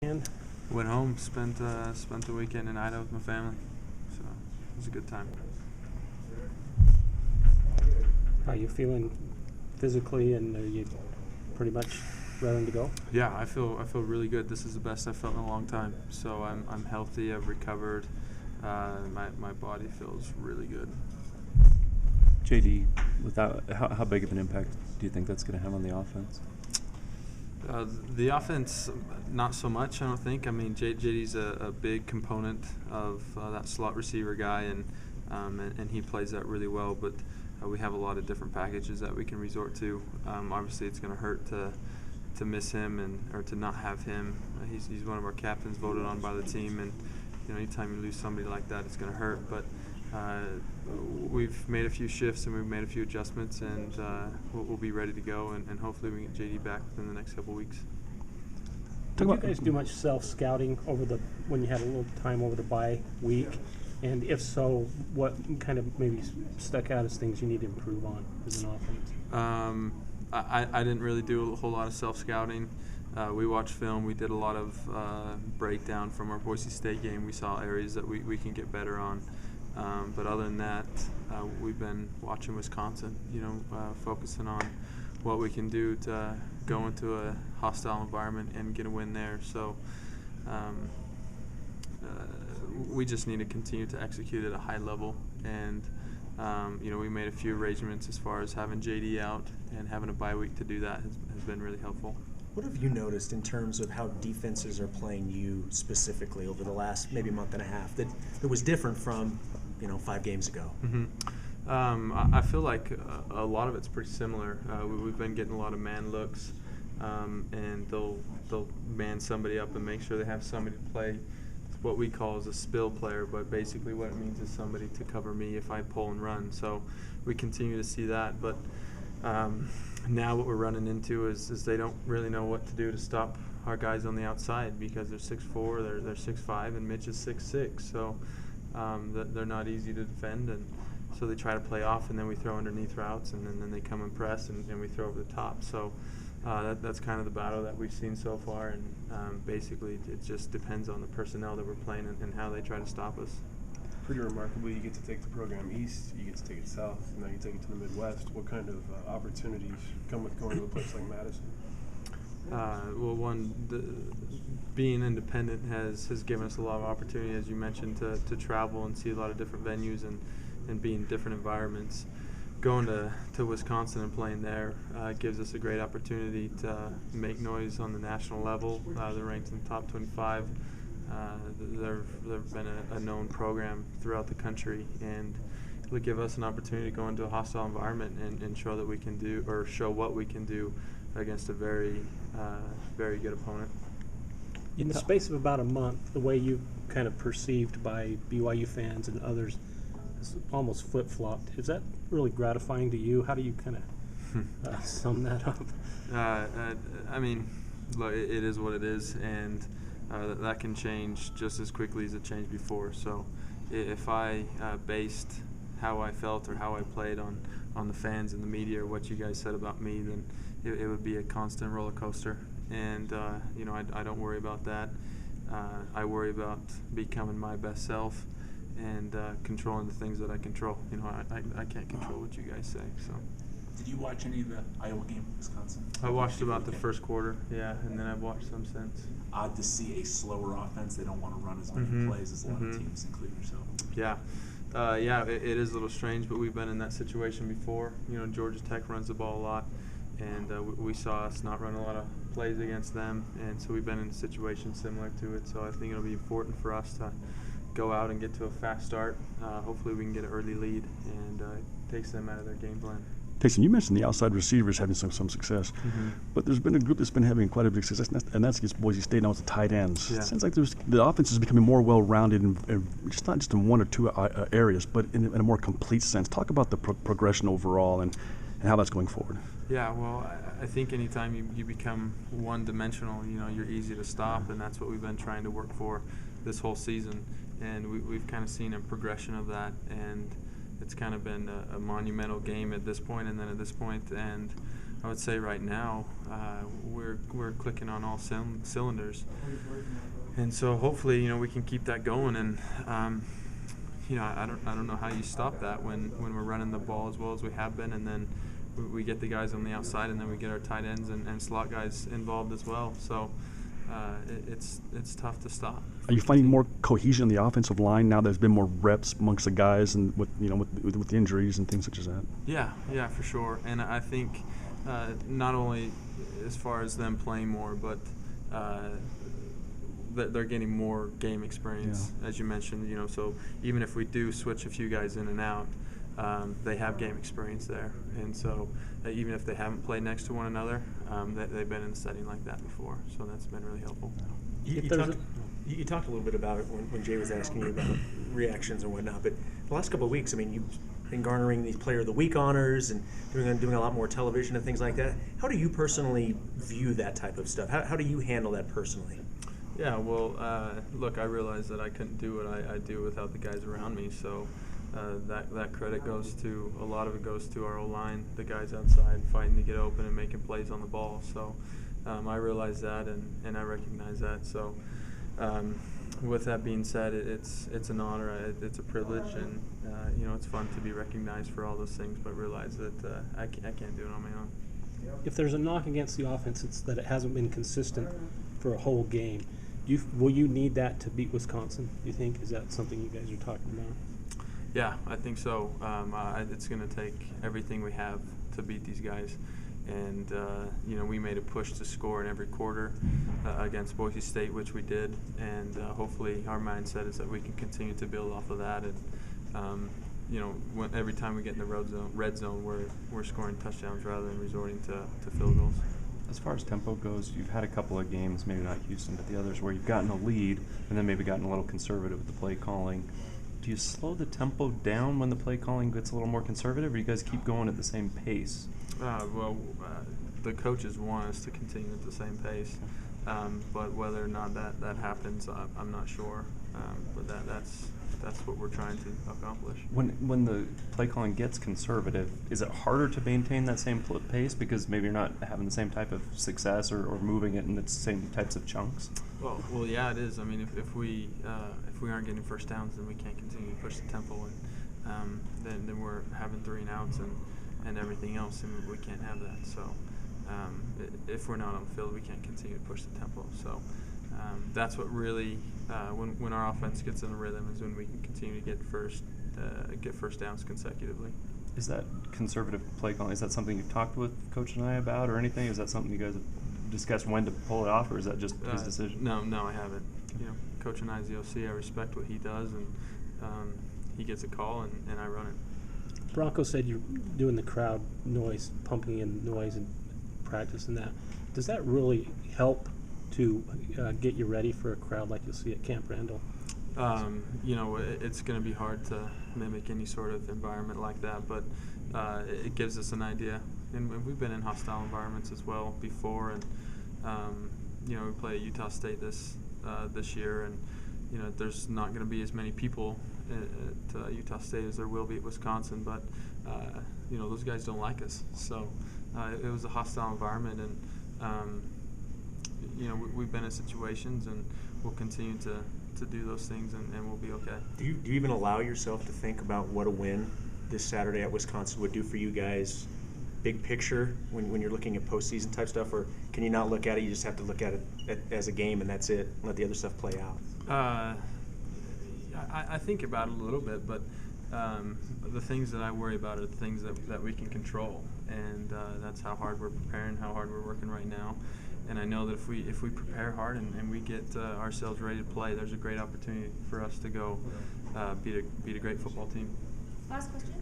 And Went home, spent the weekend in Idaho with my family, so it was a good time. how you feeling physically, and are you pretty much raring to go? Yeah, I feel really good. This is the best I've felt in a long time. So I'm healthy. I've recovered. My body feels really good. JD, without how big of an impact do you think that's going to have on the offense? The offense, not so much, I don't think. I mean, JD's a big component of that slot receiver guy, and he plays that really well. But we have a lot of different packages that we can resort to. Obviously, it's going to hurt to miss him or to not have him. He's one of our captains, voted on by the team, and anytime you lose somebody like that, it's going to hurt. But we've made a few shifts and we've made a few adjustments, and we'll be ready to go, and hopefully we can get JD back within the next couple of weeks. Did you guys do much self-scouting when you had a little time over the bye week? And if so, what kind of maybe stuck out as things you need to improve on as an offense? I didn't really do a whole lot of self-scouting. We watched film. We did a lot of breakdown from our Boise State game. We saw areas that we can get better on. But other than that, we've been watching Wisconsin, focusing on what we can do to go into a hostile environment and get a win there. So we just need to continue to execute at a high level. And, we made a few arrangements as far as having JD out, and having a bye week to do that has been really helpful. What have you noticed in terms of how defenses are playing you specifically over the last maybe month and a half that was different from 5 games ago? Mm-hmm. I feel like a lot of it's pretty similar. We've been getting a lot of man looks, and they'll man somebody up and make sure they have somebody to play. What we call is a spill player, but basically what it means is somebody to cover me if I pull and run. So we continue to see that, but now what we're running into is they don't really know what to do to stop our guys on the outside, because they're 6'4", they're 6'5", and Mitch is 6'6", so they're not easy to defend, and so they try to play off, and then we throw underneath routes, and then they come and press, and we throw over the top. So that's kind of the battle that we've seen so far, and basically it just depends on the personnel that we're playing and how they try to stop us. Pretty remarkably, you get to take the program east, you get to take it south, and now you take it to the Midwest. What kind of opportunities come with going to a place like Madison? Being independent has given us a lot of opportunity, as you mentioned, to travel and see a lot of different venues and be in different environments. Going to Wisconsin and playing there gives us a great opportunity to make noise on the national level. They're ranked in the top 25. They've been a known program throughout the country, and it'll give us an opportunity to go into a hostile environment and show that we can do, or show what we can do against a very good opponent. In the space of about a month, the way you kind of perceived by BYU fans and others is almost flip-flopped. Is that really gratifying to you? How do you kind of sum that up? I mean, look, it is what it is, and that can change just as quickly as it changed before. So if I based how I felt or how I played on the fans and the media or what you guys said about me, then it would be a constant roller coaster. And I don't worry about that. I worry about becoming my best self and controlling the things that I control. I can't control what you guys say. So. Did you watch any of the Iowa game in Wisconsin? I watched about the first quarter, yeah, and then I've watched some since. Odd to see a slower offense. They don't want to run as many plays as a lot of teams, including yourself. Yeah, it is a little strange, but we've been in that situation before. Georgia Tech runs the ball a lot, and we saw us not run a lot of plays against them, and so we've been in a situation similar to it. So I think it'll be important for us to go out and get to a fast start. Hopefully we can get an early lead, and it takes them out of their game plan. Taysom, you mentioned the outside receivers having some success, but there's been a group that's been having quite a big success, and that's against Boise State. Now it's the tight ends. Yeah. It seems like the offense is becoming more well-rounded, and just not just in one or two areas, but in a more complete sense. Talk about the progression overall and how that's going forward. Yeah, well, I think anytime you become one-dimensional, you're easy to stop, and that's what we've been trying to work for this whole season. And we've kind of seen a progression of that, and it's kind of been a monumental game at this point, and then at this point, and I would say right now we're clicking on all cylinders, and so hopefully we can keep that going. And I don't know how you stop that when we're running the ball as well as we have been, and then we get the guys on the outside, and then we get our tight ends and slot guys involved as well. So it's tough to stop. Are you finding more cohesion in the offensive line now? There's been more reps amongst the guys, and with the injuries and things such as that. Yeah, for sure. And I think not only as far as them playing more, but they're getting more game experience, as you mentioned. So even if we do switch a few guys in and out, they have game experience there, and so even if they haven't played next to one another, they've been in a setting like that before. So that's been really helpful. You talked a little bit about it when Jay was asking you about reactions and whatnot, but the last couple of weeks, I mean, you've been garnering these Player of the Week honors and doing a lot more television and things like that. How do you personally view that type of stuff? How do you handle that personally? Yeah, well, look, I realized that I couldn't do what I do without the guys around me, so that credit goes to, a lot of it goes to our O-line, the guys outside fighting to get open and making plays on the ball. So I realize that and I recognize that. So with that being said, it's an honor, it's a privilege, and it's fun to be recognized for all those things, but realize that I can't do it on my own. If there's a knock against the offense, it's that it hasn't been consistent for a whole game. Will you need that to beat Wisconsin, do you think? Is that something you guys are talking about? Yeah, I think so. It's going to take everything we have to beat these guys. And, we made a push to score in every quarter against Boise State, which we did. And hopefully our mindset is that we can continue to build off of that. And, every time we get in the red zone, we're scoring touchdowns rather than resorting to field goals. As far as tempo goes, you've had a couple of games, maybe not Houston, but the others, where you've gotten a lead and then maybe gotten a little conservative with the play calling. Do you slow the tempo down when the play calling gets a little more conservative, or you guys keep going at the same pace? The coaches want us to continue at the same pace, but whether or not that happens, I'm not sure. But that's what we're trying to accomplish. When the play calling gets conservative, is it harder to maintain that same pace because maybe you're not having the same type of success or moving it in the same types of chunks? Well, yeah, it is. I mean, if we aren't getting first downs, then we can't continue to push the tempo, and then we're having 3 and outs and everything else, and we can't have that. So if we're not on the field, we can't continue to push the tempo. So that's what really, when our offense gets in a rhythm, is when we can continue to get first downs consecutively. Is that conservative play calling, is that something you've talked with Coach and I about or anything? Is that something you guys have discussed when to pull it off, or is that just his decision? No, I haven't. Coach and I is the OC. I respect what he does, and he gets a call, and I run it. Bronco said you're doing the crowd noise, pumping in noise and practice and that. Does that really help to get you ready for a crowd like you'll see at Camp Randall? It's going to be hard to mimic any sort of environment like that, but it gives us an idea. And we've been in hostile environments as well before, and we play at Utah State this year, and there's not going to be as many people at Utah State as there will be at Wisconsin, but those guys don't like us. So it was a hostile environment, and we've been in situations, and we'll continue to do those things, and we'll be okay. Do you even allow yourself to think about what a win this Saturday at Wisconsin would do for you guys, big picture, when you're looking at postseason type stuff, or can you not look at it, you just have to look at it as a game and that's it, let the other stuff play out? I think about it a little bit, but the things that I worry about are the things that we can control, and that's how hard we're preparing, how hard we're working right now. And I know that if we prepare hard and we get ourselves ready to play, there's a great opportunity for us to go beat a great football team. Last question.